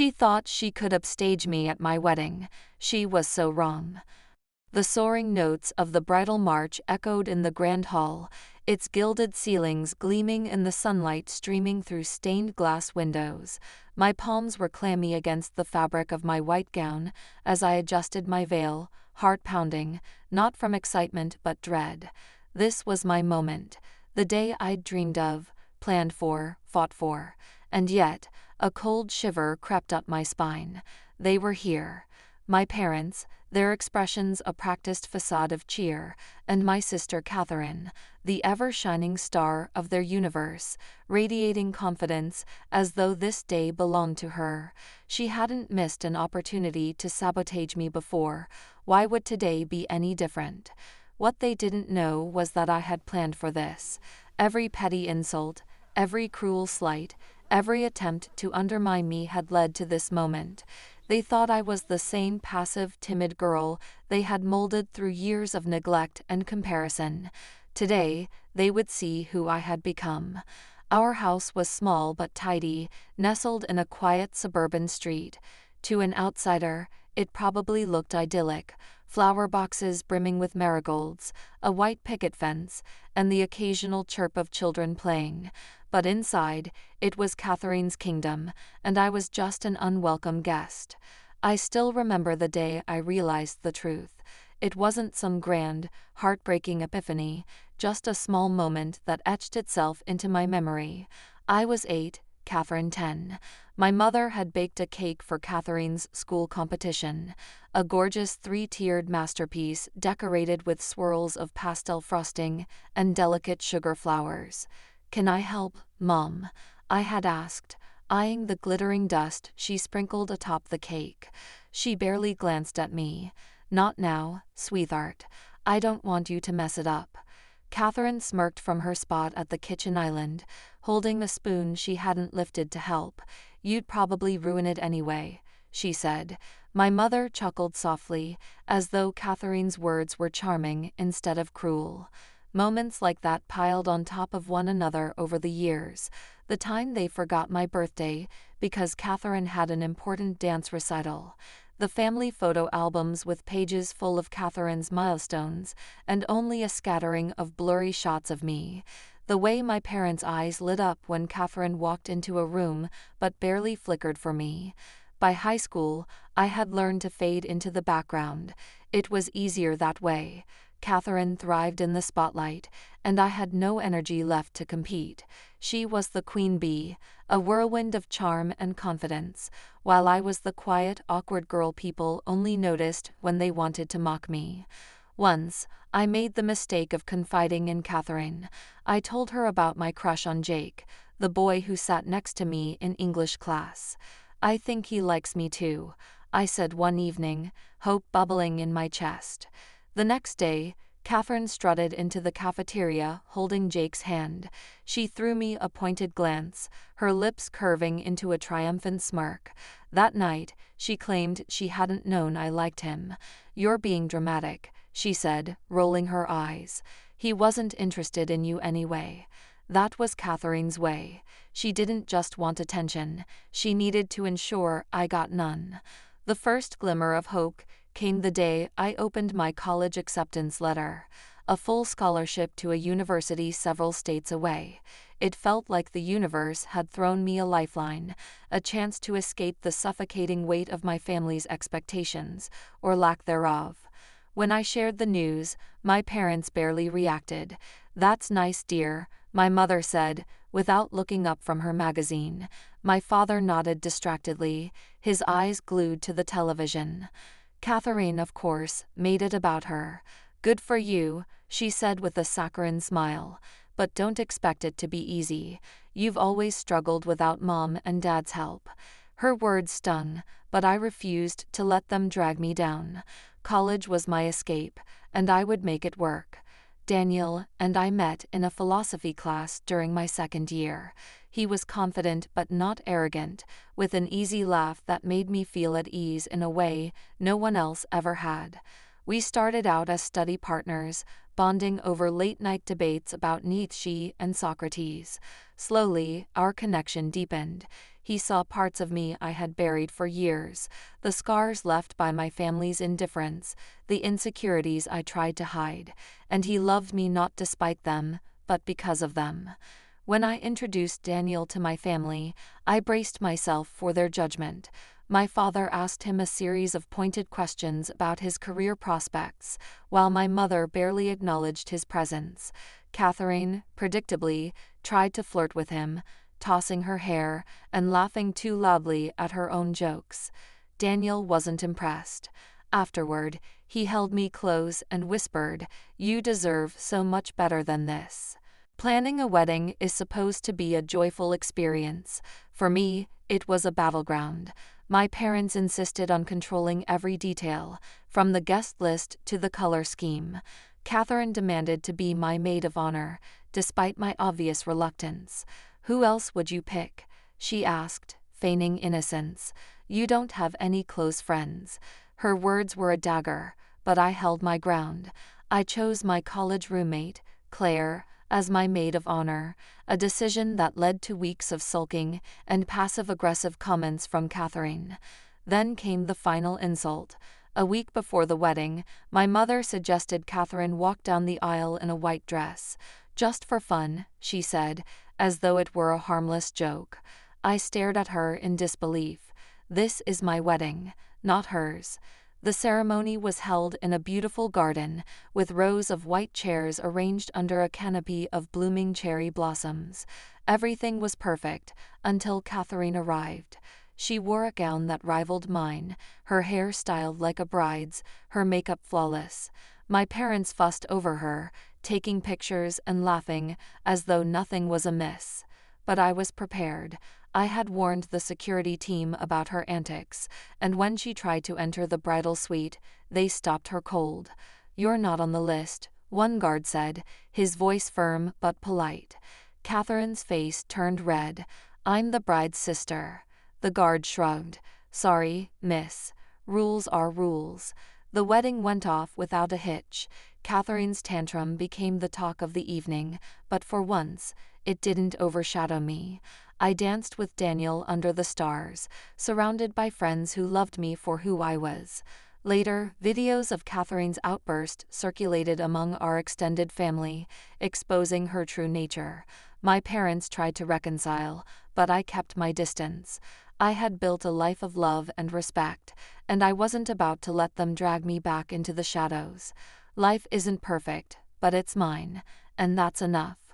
She thought she could upstage me at my wedding. She was so wrong. The soaring notes of the bridal march echoed in the grand hall, its gilded ceilings gleaming in the sunlight streaming through stained glass windows. My palms were clammy against the fabric of my white gown as I adjusted my veil, heart pounding, not from excitement but dread. This was my moment, the day I'd dreamed of, planned for, fought for. And yet, a cold shiver crept up my spine. They were here. My parents, their expressions a practiced facade of cheer, and my sister Catherine, the ever-shining star of their universe, radiating confidence as though this day belonged to her. She hadn't missed an opportunity to sabotage me before. Why would today be any different? What they didn't know was that I had planned for this. Every petty insult, every cruel slight, every attempt to undermine me had led to this moment. They thought I was the same passive, timid girl they had molded through years of neglect and comparison. Today, they would see who I had become. Our house was small but tidy, nestled in a quiet suburban street. To an outsider, it probably looked idyllic. Flower boxes brimming with marigolds, a white picket fence, and the occasional chirp of children playing. But inside, it was Catherine's kingdom, and I was just an unwelcome guest. I still remember the day I realized the truth. It wasn't some grand, heartbreaking epiphany, just a small moment that etched itself into my memory. I was 8, Catherine 10. My mother had baked a cake for Catherine's school competition, a gorgeous 3-tiered masterpiece decorated with swirls of pastel frosting and delicate sugar flowers. "Can I help, Mom?" I had asked, eyeing the glittering dust she sprinkled atop the cake. She barely glanced at me. "Not now, sweetheart. I don't want you to mess it up." Catherine smirked from her spot at the kitchen island, holding a spoon she hadn't lifted to help. "You'd probably ruin it anyway," she said. My mother chuckled softly, as though Catherine's words were charming instead of cruel. Moments like that piled on top of one another over the years. The time they forgot my birthday because Catherine had an important dance recital. The family photo albums with pages full of Catherine's milestones, and only a scattering of blurry shots of me. The way my parents' eyes lit up when Catherine walked into a room but barely flickered for me. By high school, I had learned to fade into the background. It was easier that way. Catherine thrived in the spotlight, and I had no energy left to compete. She was the queen bee, a whirlwind of charm and confidence, while I was the quiet, awkward girl people only noticed when they wanted to mock me. Once, I made the mistake of confiding in Catherine. I told her about my crush on Jake, the boy who sat next to me in English class. "I think he likes me too," I said one evening, hope bubbling in my chest. The next day, Catherine strutted into the cafeteria holding Jake's hand. She threw me a pointed glance, her lips curving into a triumphant smirk. That night, she claimed she hadn't known I liked him. "You're being dramatic," she said, rolling her eyes. "He wasn't interested in you anyway." That was Catherine's way. She didn't just want attention, she needed to ensure I got none. The first glimmer of hope came the day I opened my college acceptance letter, a full scholarship to a university several states away. It felt like the universe had thrown me a lifeline, a chance to escape the suffocating weight of my family's expectations, or lack thereof. When I shared the news, my parents barely reacted. "That's nice, dear," my mother said, without looking up from her magazine. My father nodded distractedly, his eyes glued to the television. Catherine, of course, made it about her. "Good for you," she said with a saccharine smile. "But don't expect it to be easy. You've always struggled without Mom and Dad's help." Her words stung, but I refused to let them drag me down. College was my escape, and I would make it work. Daniel and I met in a philosophy class during my second year. He was confident but not arrogant, with an easy laugh that made me feel at ease in a way no one else ever had. We started out as study partners, bonding over late-night debates about Nietzsche and Socrates. Slowly, our connection deepened. He saw parts of me I had buried for years, the scars left by my family's indifference, the insecurities I tried to hide, and he loved me not despite them, but because of them. When I introduced Daniel to my family, I braced myself for their judgment. My father asked him a series of pointed questions about his career prospects, while my mother barely acknowledged his presence. Catherine, predictably, tried to flirt with him, tossing her hair and laughing too loudly at her own jokes. Daniel wasn't impressed. Afterward, he held me close and whispered, "You deserve so much better than this." Planning a wedding is supposed to be a joyful experience. For me, it was a battleground. My parents insisted on controlling every detail, from the guest list to the color scheme. Catherine demanded to be my maid of honor, despite my obvious reluctance. "Who else would you pick?" she asked, feigning innocence. "You don't have any close friends." Her words were a dagger, but I held my ground. I chose my college roommate, Claire, as my maid of honor, a decision that led to weeks of sulking and passive-aggressive comments from Catherine. Then came the final insult. A week before the wedding, my mother suggested Catherine walk down the aisle in a white dress. "Just for fun," she said, as though it were a harmless joke. I stared at her in disbelief. This is my wedding, not hers. The ceremony was held in a beautiful garden, with rows of white chairs arranged under a canopy of blooming cherry blossoms. Everything was perfect, until Catherine arrived. She wore a gown that rivaled mine, her hair styled like a bride's, her makeup flawless. My parents fussed over her, taking pictures and laughing, as though nothing was amiss. But I was prepared. I had warned the security team about her antics, and when she tried to enter the bridal suite, they stopped her cold. "You're not on the list," one guard said, his voice firm but polite. Catherine's face turned red. "I'm the bride's sister." The guard shrugged. "Sorry, miss. Rules are rules." The wedding went off without a hitch. Catherine's tantrum became the talk of the evening, but for once, it didn't overshadow me. I danced with Daniel under the stars, surrounded by friends who loved me for who I was. Later, videos of Catherine's outburst circulated among our extended family, exposing her true nature. My parents tried to reconcile, but I kept my distance. I had built a life of love and respect, and I wasn't about to let them drag me back into the shadows. Life isn't perfect, but it's mine, and that's enough.